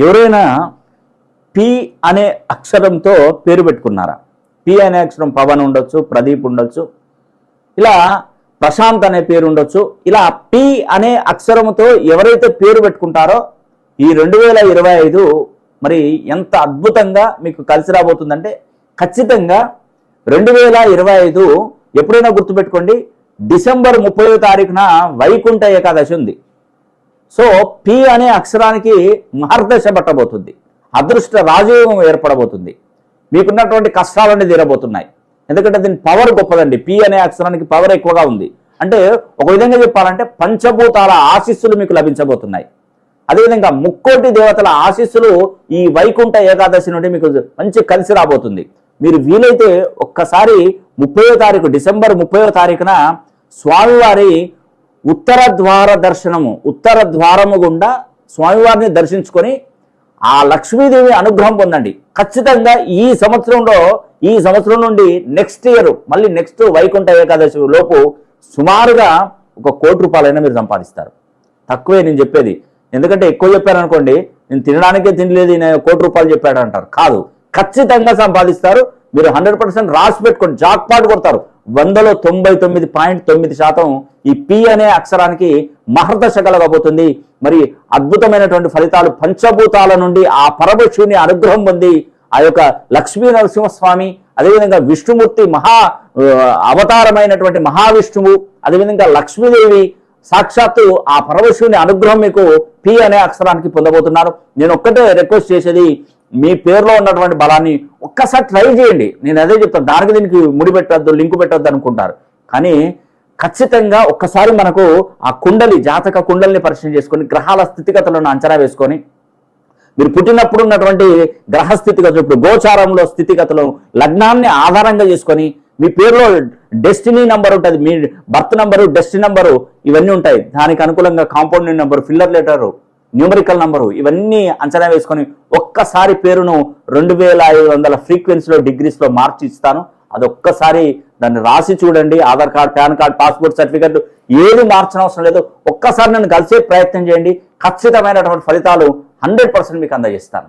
ఎవరైనా పి అనే అక్షరంతో పేరు పెట్టుకున్నారా? పి అనే అక్షరం పవన్ ఉండొచ్చు, ప్రదీప్ ఉండొచ్చు, ఇలా ప్రశాంత్ అనే పేరు ఉండొచ్చు. ఇలా పి అనే అక్షరంతో ఎవరైతే పేరు పెట్టుకుంటారో ఈ 2025 మరి ఎంత అద్భుతంగా మీకు కలిసి రాబోతుందంటే, ఖచ్చితంగా 2025 ఎప్పుడైనా గుర్తుపెట్టుకోండి, డిసెంబర్ 30వ తారీఖున వైకుంఠ ఏకాదశి ఉంది. సో పి అనే అక్షరానికి మార్గదర్శ పట్టబోతుంది, అదృష్ట రాజయోగం ఏర్పడబోతుంది, మీకున్నటువంటి కష్టాలన్నీ తీరబోతున్నాయి. ఎందుకంటే దీని పవర్ గొప్పదండి. పి అనే అక్షరానికి పవర్ ఎక్కువగా ఉంది. అంటే ఒక విధంగా చెప్పాలంటే పంచభూతాల ఆశీస్సులు మీకు లభించబోతున్నాయి. అదేవిధంగా ముక్కోటి దేవతల ఆశీస్సులు ఈ వైకుంఠ ఏకాదశి నుండి మీకు మంచి కలిసి రాబోతుంది. మీరు వీలైతే ఒక్కసారి 30వ తారీఖు డిసెంబర్ 30వ తారీఖున స్వామివారి ఉత్తర ద్వార దర్శనము, ఉత్తర ద్వారము గుండా స్వామివారిని దర్శించుకొని ఆ లక్ష్మీదేవి అనుగ్రహం పొందండి. ఖచ్చితంగా ఈ సంవత్సరం నుండి నెక్స్ట్ ఇయర్ మళ్ళీ నెక్స్ట్ వైకుంఠ ఏకాదశి లోపు సుమారుగా 1 కోటి రూపాయలైనా మీరు సంపాదిస్తారు. తక్కువే నేను చెప్పేది, ఎందుకంటే ఎక్కువ చెప్పాను అనుకోండి, నేను తినడానికే తినలేదు, నేను 1 కోటి రూపాయలు చెప్పాడు అంటారు. కాదు, ఖచ్చితంగా సంపాదిస్తారు. మీరు 100% రాసి పెట్టుకోండి, జాక్పాట్ కొడతారు. 100లో 99.9% ఈ పి అనే అక్షరానికి మహర్దశ కలగబోతుంది. మరి అద్భుతమైనటువంటి ఫలితాలు పంచభూతాల నుండి ఆ పరమశివుని అనుగ్రహం పొంది ఆ యొక్క లక్ష్మీ నరసింహస్వామి, అదేవిధంగా విష్ణుమూర్తి అవతారమైనటువంటి మహావిష్ణువు, అదేవిధంగా లక్ష్మీదేవి సాక్షాత్తు ఆ పరమశివుని అనుగ్రహం మీకు పి అనే అక్షరానికి పొందబోతున్నారు. నేను ఒక్కటే రిక్వెస్ట్ చేసేది, మీ పేరులో ఉన్నటువంటి బలాన్ని ఒక్కసారి ట్రై చేయండి. నేను అదే చెప్తాను, దానికి దీనికి ముడి పెట్టద్దు, లింకు పెట్టద్దు అనుకుంటారు. కానీ ఖచ్చితంగా ఒక్కసారి మనకు ఆ జాతక కుండలిని పరిశీలన చేసుకొని గ్రహాల స్థితిగతులను అంచనా వేసుకొని, మీరు పుట్టినప్పుడు ఉన్నటువంటి గ్రహ స్థితిగతులు, ఇప్పుడు గోచారంలో స్థితిగతులు, లగ్నాన్ని ఆధారంగా చేసుకొని మీ పేరులో డెస్టినీ నంబర్ ఉంటుంది, మీ బర్త్ నంబరు, డెస్టినీ నంబరు ఇవన్నీ ఉంటాయి. దానికి అనుకూలంగా compound number, filler letter, numerical number ఇవన్నీ అంచనా వేసుకొని ఒక్కసారి పేరును 2500 ఫ్రీక్వెన్సీలో డిగ్రీస్లో మార్చి ఇస్తాను. అదొక్కసారి దాన్ని రాసి చూడండి. Aadhaar card, pan card, passport certificate ఏది మార్చనవసరం లేదు. ఒక్కసారి నన్ను కలిసే ప్రయత్నం చేయండి. ఖచ్చితమైనటువంటి ఫలితాలు 100% మీకు అందజేస్తాను.